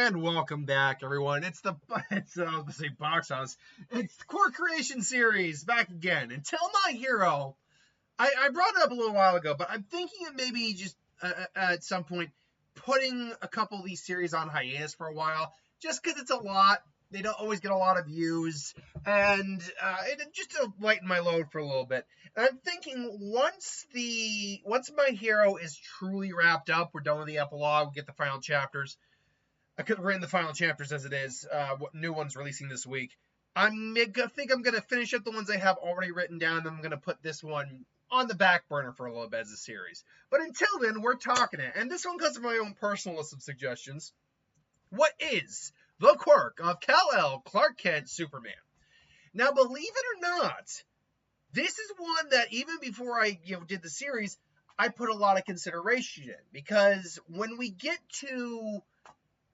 And welcome back, everyone. It's I was gonna say Box House. It's the Quirk Creation series back again. Until My Hero. I brought it up a little while ago, but I'm thinking of maybe just at some point putting a couple of these series on hiatus for a while, just because it's a lot. They don't always get a lot of views, and just to lighten my load for a little bit. And I'm thinking once My Hero is truly wrapped up, we're done with the epilogue, we get the final chapters. I could have written the final chapters as it is. What new one's releasing this week? I think I'm gonna finish up the ones I have already written down. And I'm gonna put this one on the back burner for a little bit as a series. But until then, we're talking it, and this one comes from my own personal list of suggestions. What is the quirk of Kal-El, Clark Kent, Superman? Now, believe it or not, this is one that even before I did the series, I put a lot of consideration in, because when we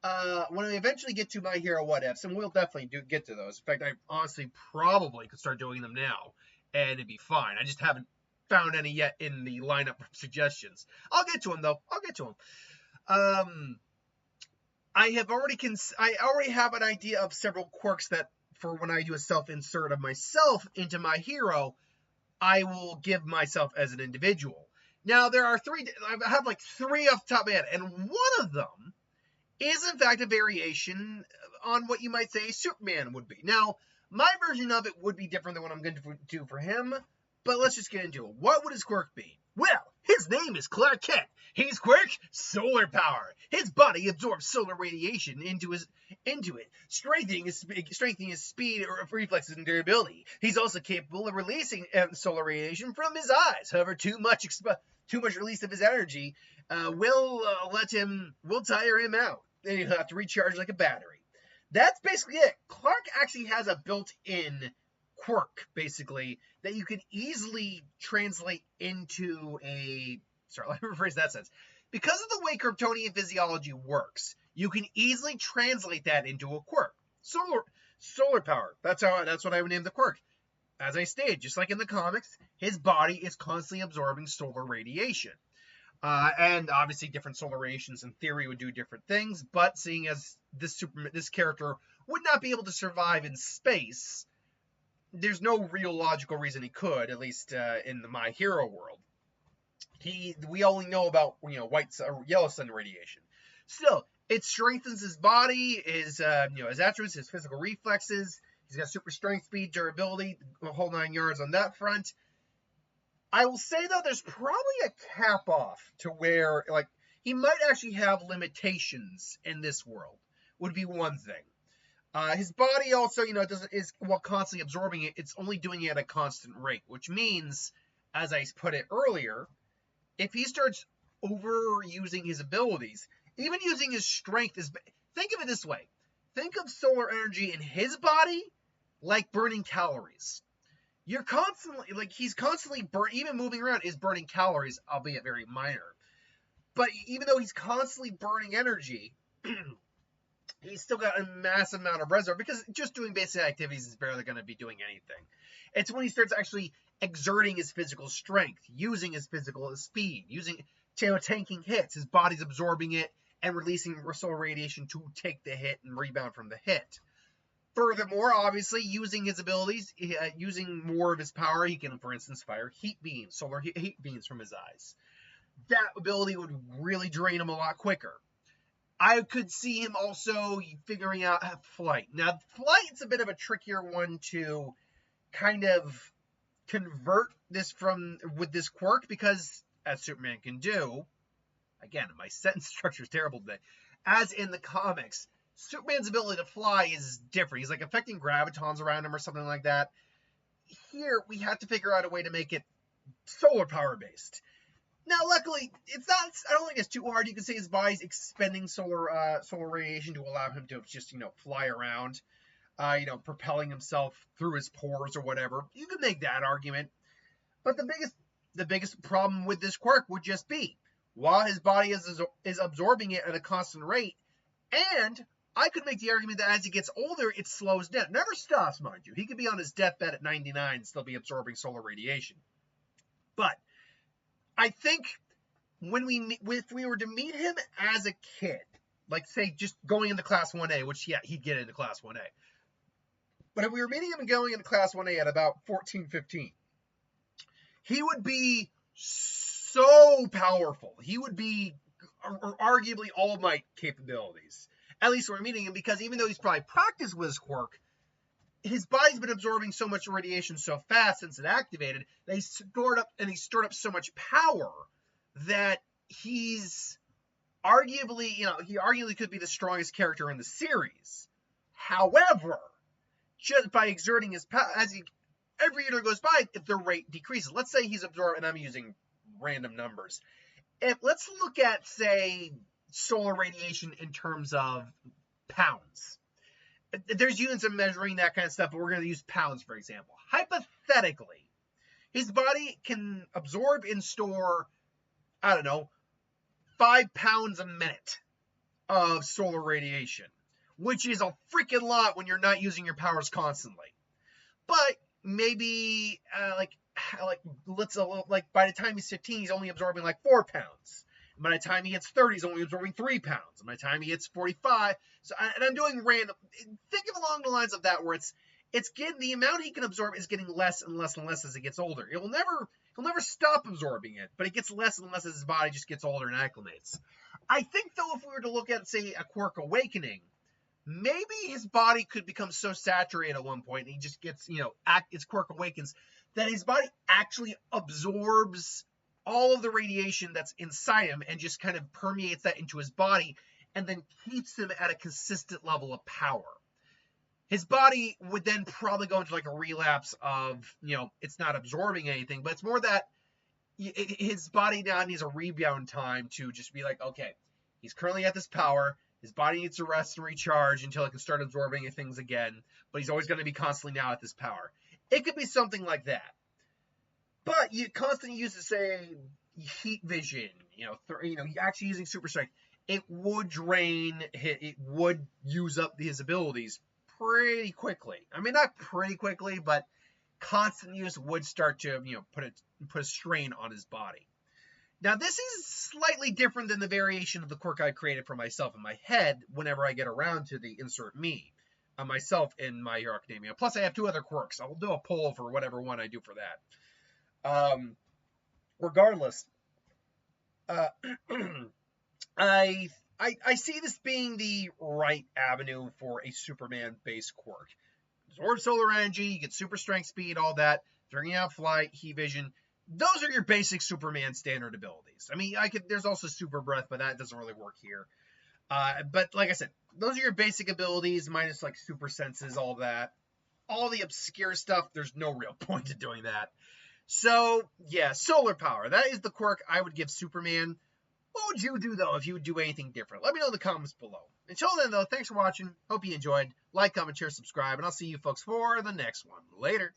eventually get to My Hero What Ifs, and we'll definitely get to those. In fact, I honestly probably could start doing them now, and it'd be fine. I just haven't found any yet in the lineup of suggestions. I'll get to them, though. I'll get to them. I already have an idea of several quirks that, for when I do a self-insert of myself into My Hero, I will give myself as an individual. Now, there are three. I have like three off the top of my head, and one of them is in fact a variation on what you might say Superman would be. Now, my version of it would be different than what I'm going to do for him, but let's just get into it. What would his quirk be? Well, his name is Clark Kent. His quirk, solar power. His body absorbs solar radiation into it, strengthening his speed, or reflexes, and durability. He's also capable of releasing solar radiation from his eyes. However, too much release of his energy will tire him out, and he'll have to recharge like a battery. That's basically it. Clark actually has a built-in quirk, basically, that you can easily translate into a... Sorry, let me rephrase that sentence. Because of the way Kryptonian physiology works, you can easily translate that into a quirk. Solar power. That's what I would name the quirk. As I stated, just like in the comics, his body is constantly absorbing solar radiation. And obviously different solar radiations in theory would do different things, but seeing as this character would not be able to survive in space, there's no real logical reason he could, at least in the My Hero world. We only know about yellow sun radiation. Still, it strengthens his body, his attributes, his physical reflexes. He's got super strength, speed, durability, the whole 9 yards on that front. I will say, though, there's probably a cap off to where, like, he might actually have limitations in this world, would be one thing. His body also, while constantly absorbing it, it's only doing it at a constant rate, which means, as I put it earlier, if he starts overusing his abilities, even using his strength, think of it this way. Think of solar energy in his body like burning calories. He's constantly even moving around is burning calories, albeit very minor. But even though he's constantly burning energy, he's still got a massive amount of reserve, because just doing basic activities is barely going to be doing anything. It's when he starts actually exerting his physical strength, using his physical speed, tanking hits, his body's absorbing it and releasing solar radiation to take the hit and rebound from the hit. Furthermore, obviously, using his abilities, using more of his power, he can, for instance, fire solar heat beams from his eyes. That ability would really drain him a lot quicker. I could see him also figuring out flight. Now, flight's a bit of a trickier one to kind of convert with this quirk, because, as Superman can do, again, my sentence structure is terrible today, as in the comics, Superman's ability to fly is different. He's like affecting gravitons around him or something like that. Here, we have to figure out a way to make it solar power based. Now, luckily, I don't think it's too hard. You can say his body's expending solar radiation to allow him to just, fly around, propelling himself through his pores or whatever. You can make that argument. But the biggest problem with this quirk would just be, while his body is absorbing it at a constant rate, and I could make the argument that as he gets older, it slows down. Never stops, mind you. He could be on his deathbed at 99 and still be absorbing solar radiation. But I think if we were to meet him as a kid, Like, say, just going into Class 1A, which, yeah, he'd get into Class 1A. But if we were meeting him and going into Class 1A at about 14, 15, he would be so powerful. He would be arguably All Might capabilities. At least we're meeting him, because even though he's probably practiced with his quirk, his body's been absorbing so much radiation so fast since it activated that he's stored up so much power that he's arguably, he arguably could be the strongest character in the series. However, just by exerting his power, every year that goes by, if the rate decreases. Let's say he's absorbed, and I'm using random numbers. Let's look at, say, solar radiation in terms of pounds. There's units of measuring that kind of stuff, but we're going to use pounds, for example. Hypothetically, his body can absorb and store, 5 pounds a minute of solar radiation, which is a freaking lot when you're not using your powers constantly. But maybe, by the time he's 15, he's only absorbing 4 pounds. By the time he hits 30, he's only absorbing 3 pounds. And by the time he hits 45, and I'm doing random. Think of along the lines of that, where it's getting, the amount he can absorb is getting less and less and less as it gets older. He'll never stop absorbing it, but it gets less and less as his body just gets older and acclimates. I think, though, if we were to look at, say, a Quirk awakening, maybe his body could become so saturated at one point, and he just gets, his Quirk awakens, that his body actually absorbs all of the radiation that's inside him and just kind of permeates that into his body and then keeps him at a consistent level of power. His body would then probably go into a relapse of, it's not absorbing anything, but it's more that his body now needs a rebound time to just be okay, he's currently at this power. His body needs to rest and recharge until it can start absorbing things again, but he's always going to be constantly now at this power. It could be something like that. But you constantly use, say, heat vision, actually using super strength. It would it would use up his abilities pretty quickly. I mean, not pretty quickly, but constant use would start to, put a strain on his body. Now, this is slightly different than the variation of the quirk I created for myself in my head whenever I get around to the insert me, myself in My Hero Academia. Plus, I have 2 other quirks. I'll do a poll for whatever one I do for that. Regardless, I see this being the right avenue for a Superman-based quirk. Absorb solar energy, you get super strength, speed, all that, figuring out flight, heat vision. Those are your basic Superman standard abilities. I mean, there's also super breath, but that doesn't really work here. But like I said, those are your basic abilities, minus super senses, all that. All the obscure stuff, there's no real point to doing that. So, yeah, solar power. That is the quirk I would give Superman. What would you do, though, if you would do anything different? Let me know in the comments below. Until then, though, thanks for watching. Hope you enjoyed. Like, comment, share, subscribe, and I'll see you folks for the next one. Later.